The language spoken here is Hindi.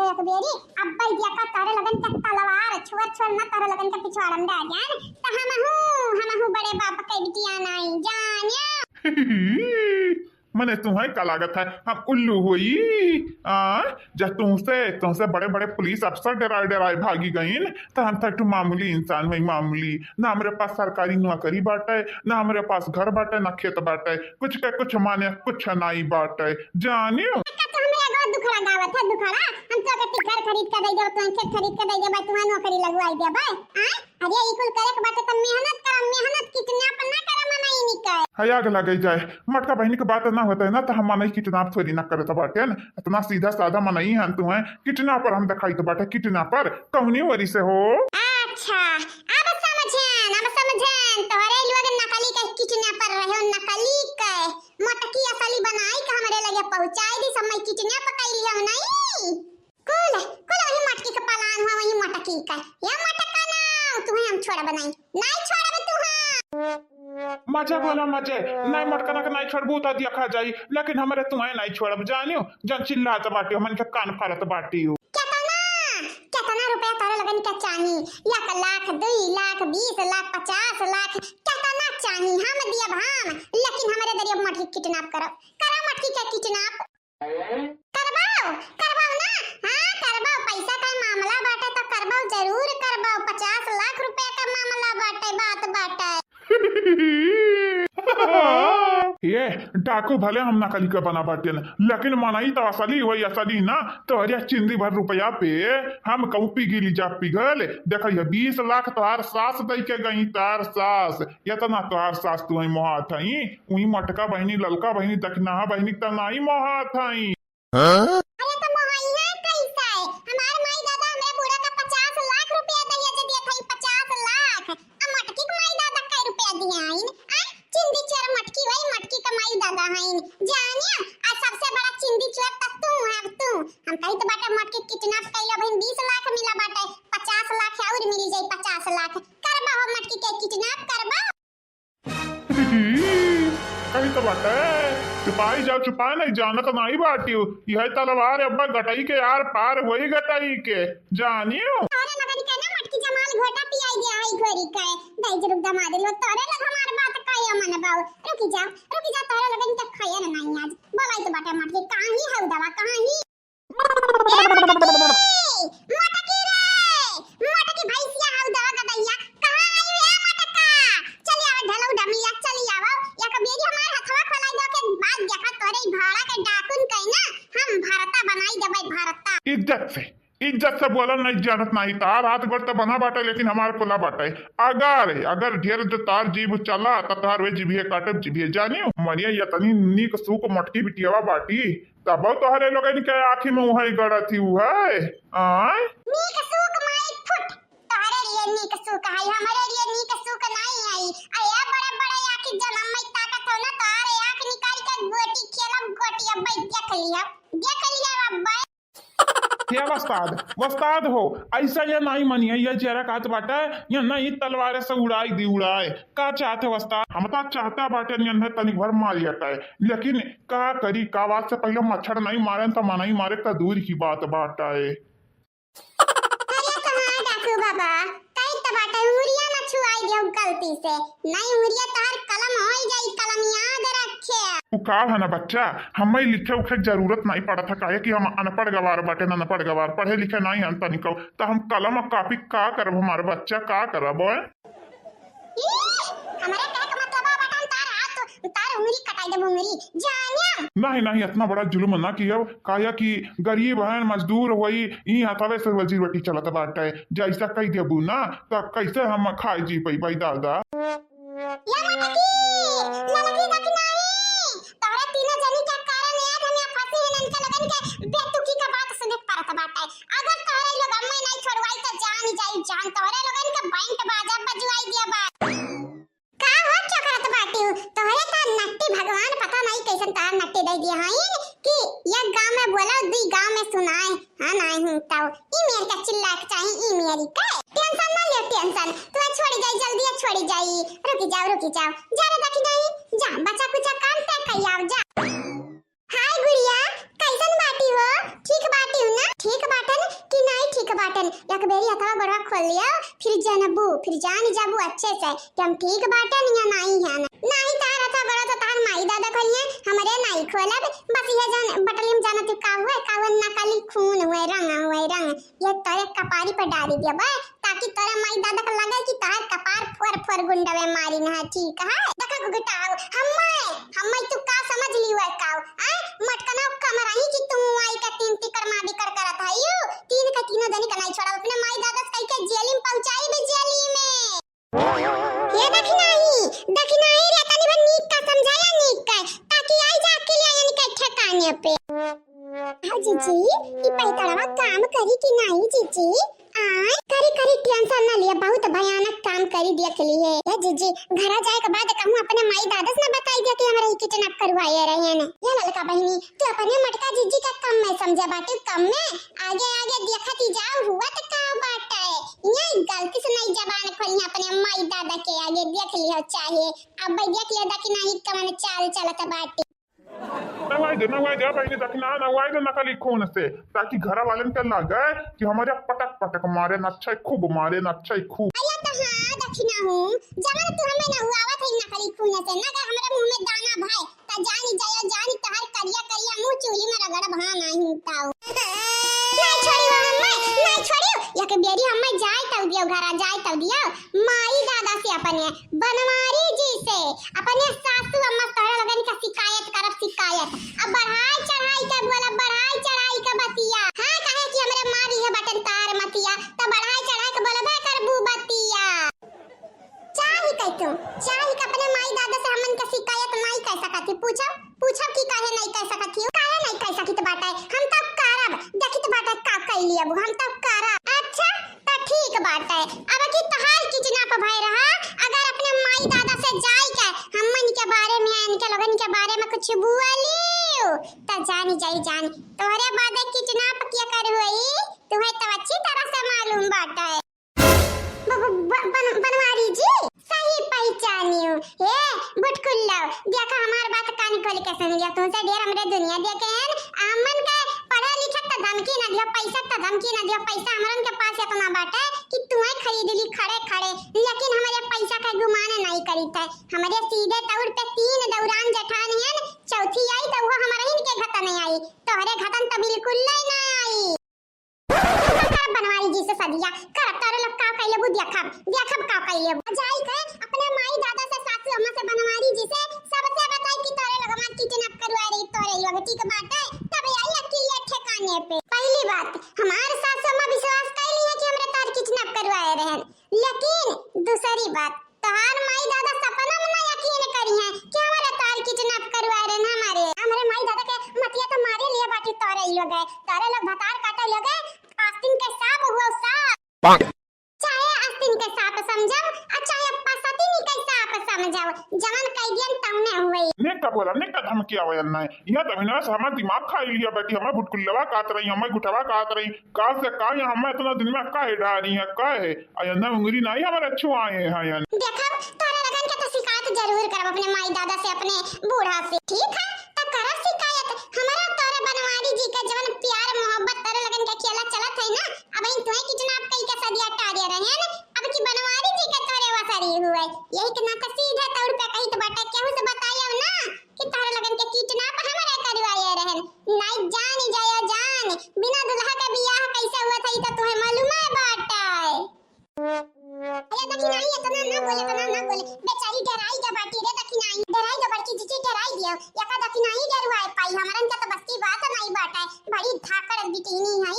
दे एक बेरी अब्बा दिया का तारे लगन के तलवार छुआ छोड़ ना तारे लगन के पिछवाड़म दे जान त हम बड़े बाप के बिटिया नहीं जानिया। मने तुम्हें का लागत है हम उल्लू हुई जब तुमसे बड़े बड़े पुलिस अफसर डराए डराए भागी गई तो हम तक मामूली इंसान हुई मामूली ना हमारे पास सरकारी नौकरी बाटे ना हमारे पास घर बाटे ना खेत बाटे कुछ के कुछ माने कुछ नहीं बाटे जानियो दुखड़ा गावत है दुखड़ा हम तो कति घर खरीद कर दे तो खेत खरीद कर दे भाई तुम्हारी नौकरी लगवाई दे भाई अरे ई कुल करे के बाटे त मेहनत कितना पर ना करे मना ही नहीं करे हयाग लगे जाए मटका बहनी की बात ना होता है ना तो हम मना कितना थोड़ी ना करे तो बाटे न इतना सीधा साधा मना ही हम तुम्हें कितना पर हम दिखाई तो बाटे कितना पर कहनी वरी से हो। अच्छा अब समझेन तोहरे लोग नकली के कितना पर रहे हो नकली के मटकी असली बनाई के हमरे लगे पहुंचाई दी समय कितना पकाई लियो नहीं कुल वही मटकी के पालान हुआ वही मटकी का ये मटका ना तुम्हें हम छोड़ बनाई नहीं छोड़ब तू मजे बोला मजे नहीं मटका नहीं छोड़बू तो दिया खा जाई लेकिन हमारे तुम्हें नहीं छोड़ब जानियो जन चिल्लात बाटी मन के कान फाड़त बाटी कितना रुपया तारे लगन के चाही 1 लाख 2 लाख 20 लाख 50 लाख कितना चाही हम दिया भाम लेकिन हमारे दरिया मटकी किडनैप करो मटकी के किडनैप करवाओ ना हां करवाओ पैसा का मामला बाटे तो करवाओ जरूर करवाओ 50 लाख रुपया का मामला बाटे बात बाटे ये डाकू भले हम नकली का बना बाटे लेकिन मनाई तो असली ना तो अरे चिंदी भर रुपया पे हम कहूँ पिघली जा पिघल देख 20 लाख तोहार सास दई के गई तार सास या तो ना तोहार सास तू मोहा थी वही मटका बहनी ललका बहनी दक्षिणा बहनी तो नहीं मोहा थी। अरे तो मोहाइया कैसा है हमारे माई दादा हमरे बूढ़ा का 50 लाख रुपया दिया जे दिया थई 50 लाख अब मटकी के माई दादा का रुपया दिया आइन चिंदी चोर मटकी वही मटकी का माई दादा हईन जानिया आ सबसे बड़ा चिंदी चोर तक तू हम कही तो बाटे मटकी किडनैप कइला बहन 20 लाख मिला बाटे 50 लाख और मिल जाई 50 लाख करबा हो मटकी के किडनैप करबा कहीं तो बाटे छुपाई जाओ छुपाए नहीं जाना तो नहीं बाटी यह तलवार अब्बा गटाई के यार पार वही गटाई के जानियो अरे लगन के ना मटकी जमाल घोटा पियाई दे आई घोरी के दई जरूर दमा दे लो तोरे लग हमार बात काया मन बाऊ रुक जा तोरे लगन के खया नहीं आज बोलाई तो बाटे मटकी काहे हउ दवा काहे मटकी भैंसिया हउ दवा गदैया कहां आई रे मटका चली आव ढलौ डमिया चली आव या कबीरी हमार हथवा खोलाई दो के बाद देखा तोरे भाड़ा के डाकुन कई ना हम भारता बनाई देबै भारता इज्जत से बोला नहीं जानत नहीं तार हाथ गोड़ तो बना बाटे लेकिन हमारे कोला बाटे अगर ढेर जो तार जीभ चला तो तार वे जीभिए काटब जीभिए जानियो मनिया यतनी नीक सूक मटकी बिटियावा बाटी तब तोहरे लोगन के आँखी में वही गड़ा थी आय नीक सूक माई फुट तोहरे लिए नीक सूक है हमारे लिए नीक सूक नहीं आई आया बड़े आँखी जन्म में ताकत हो ना तारे आँख निकाल के गोटी खेलब गोटी अब देख लिया अब्बा क्या वस्ताद हो ऐसा ये नहीं मनिए ये जरा कात बाटे ये नहीं तलवार से उड़ाए का चाहते वस्ताद हम तो चाहता बाटे नहीं तनिक भर मारिया है लेकिन का करी का बात से पहले मच्छर नहीं मारे तो मना ही मारे का दूर की बात बाटा है। अरे कहां डाकू बाबा कई तो बाटे उरिया ना छुआई दियो गलती से नहीं उरिया तार कलम होई जाई कलम याद रखे का है ना बच्चा हमें लिखे उखे जरूरत नहीं पड़ा था काहे कि हम अनपढ़ गवार बाटे ना अनपढ़ गवार पढ़े लिखे नहीं हम तनिको तो हम कलम और कॉपी का करब हमारे बच्चा का करब हमारे कहे का मतलब बटन तार हाथ तार उंगली कटाई दे उंगली जानिया नहीं इतना बड़ा जुल्म ना किया काया कि गरीब है मजदूर वही ई हथावे से वजी रोटी चलत बाटे जैसा कही देबू ना तो कैसे हम खाई जी पई भाई दादा या मटकी लड़की नहीं तारे तीनों जनी के कारण याद हमें फंसी है ननका लगन के बेतुकी का बात सुने परत बाटे अगर तारे लोग अम्मा नहीं छोड़वाई तो जान ही जाई जान तारे लोगन के बैंक बाजा बजवाई दिया बा का हो चकरत बाटी तोहरे ता नट्टी भगवान पता नहीं कैसन तार नट्टी दे दिया है कि एक गांव में बोला दुई गांव में सुनाए हां नहीं हूं तो ई मेर का चिल्ला के चाहिए ई मेरी का टेंशन ना ले टेंशन तू छोड़ी जाई जल्दी छोड़ी जाई रुक जाओ जा रे देखी नहीं जा बच्चा कुछ काम तक कई आओ जा हाय गुड़िया कैसन बाटी हो ठीक बाटी हूं ना ठीक बाटे जनबू फिर जान जाबू अच्छे से कि हम ठीक बाटे नहीं है नहीं तारा था बड़ा तो तार माई दादा खोलिए हमारे नहीं खोलब बस ये जान बटलियम जाना तू का हुआ कावन नकली खून हुए रंग ये तेरे कपारी पर डाली दिया बे ताकि तेरा माई दादा को लगे कि तार कपार फोर गुंडवे मारी ना ठीक है देखा गुगटाओ हम्मे तू का समझ ली हुआ काओ मटकना कमराई कि तू आई का तीन तिकर मादी कर करत है तीन का तीनों जनी का नहीं छोड़ा अपने माई दादा कई के जेल में पहुंचाई बे जेली में ये दखनाई रहता नहीं बन नीक का समझाया नीक का ताकि आई जा के लिए यानी के ठिकाने पे हां जीजी ई पैतड़वा काम करी कि नहीं जीजी आय करी टेंशन ना लिया बहुत भयानक काम करी दिया के लिए ये जीजी घर जाए के बाद कहूं अपने माई दादा से ना बताई दिया कि हमरा किचन अप करवाए रहे हैं ये लड़का बहनी तू अपने मटका जीजी का कम में समझा बाटे कम में आगे देखती जाओ हुआ तो का बात है ये गलती से नहीं जबान खोलनी अपने माई दादा के आगे देख लियो चाहे अब भाई देख लियो कि नहीं कमन चाल चलत बाटे नवाई दे पहले दखना नवाई दे नकली खून से ताकि घर वाले के लगे कि हमारे पटक मारे नच्छा खूब मारे नच्छा खूब अया तो हां दखना हूं जमन तू हमें ना हुआ थे नकली खून से ना कि हमारे मुंह में दाना भाई त जानी तहर करिया मुंह चूली में रगड़ भा नहीं ताऊ नहीं छोड़ी या के बेरी हमें जाए तब दियो घरा जाए तब दियो माई दादा से अपने बनवारी जी से अपने सासू अम्मा तोरा लगन का शिकायत अब बढ़ाई चढ़ाई का बतिया हां कहे कि हमरे मारी है बटन तार मतिया त बढ़ाई चढ़ाई के बोलबे करबू बतिया चाही का अपने माई दादा से हमन का शिकायत नहीं कह सकती पूछो कि काहे नहीं कह सकती तो बात है हम तब करब देखी तो बात का कह लिया हम तब करब अच्छा त ठीक बात है अब की तहार किचना पे भय रहा अगर अपने माई दादा से जाई के हमन के बारे में इनके लोगन के बारे में कुछ बोलियो त जानी तोहरे बाद किचना पे क्या कर हुई तुम्हें तो अच्छी तरह से मालूम बात है बनवारी जी सही पहचानियो हे बुटकुल्ला देखा हमार बात कान खोल के सुन लिया तुमसे ढेर हमरे दुनिया देखे हैं अमन का पढ़ा लिखा त धमकी ना दियो पैसा हमरन के पास इतना बाटे कि तुम्हें खरीद ली खड़े लेकिन हमारे पैसा का गुमान नहीं करीत है हमारे सीधे तौर पे 3 दौरान जठान हैं चौथी आई तो वो हमारे इनके घटा नहीं आई तोहरे घटन तो बिल्कुल नहीं आई बनवारी जी से सदिया कर तारे लोग का कइले बुदिया देखब का कइले जाई के अपने माई दादा से सासू अम्मा से बनवारी जी से सबसे बताई कि तारे लोग मत किचन अप करवा रही तोरे लोग ठीक बात है तब आई अकेले ठिकाने पे पहली बात हमारे सासू अम्मा विश्वास कइली है कि हमरे तार किचन अप करवाए रहन लेकिन दूसरी बात तोहार माई दादा सपना में ना यकीन करी है कि हमारे तार किचन अप करवाए रहन हमरे माई दादा के मतिया तो मारे लिए बाटी तारे लोग भतार काटे लोग आस्तीन के सांप हुआ सांप चाहे आस्तीन के सांप समझो चाहे पसतीन के सांप समझो जवन कैदियन तमने हुए ने का धमकी आवयन नहीं यह तमिना हमार दिमाग खा लिया बेटी हमें बुटकुल्लवा काट रही हमें गुठवा काट रही का से का ये हमें इतना दिन में का हेडा रही है का है अयना उंगली नहीं हमारे अच्छो आए हैं यार देखो तारे लगन के तो शिकायत जरूर करब अपने माई दादा से अपने बूढ़ा से ठीक है तो करा शिकायत हमारा तारे बनवारी जी का जवन प्यार मोहब्बत तारे लगन के खेला चलत है ना अब इन तोहे कितना आप कई का सदिया टारिया रहे हैं अब की बनवारी जी के तारे वसरी हुए यही के ना का सीधा तौर पे कही तो बाटा केहू से बताया ना कि तारे लगन के कितना हमारे करवाए रहन नहीं जान बिना दुल्हा का बियाह कैसे हुआ था ये तो तुम्हें मालूम है बाटा अरे दखिनाई इतना ना बोले बेचारी डराई जा बाटी रे दखिनाई डराई जा बड़की जीजी डराई दियो यका दखिनाई डरवाए पाई हमरन का तो बस की बात नहीं बाटा बड़ी धाकड़ बिटिनी है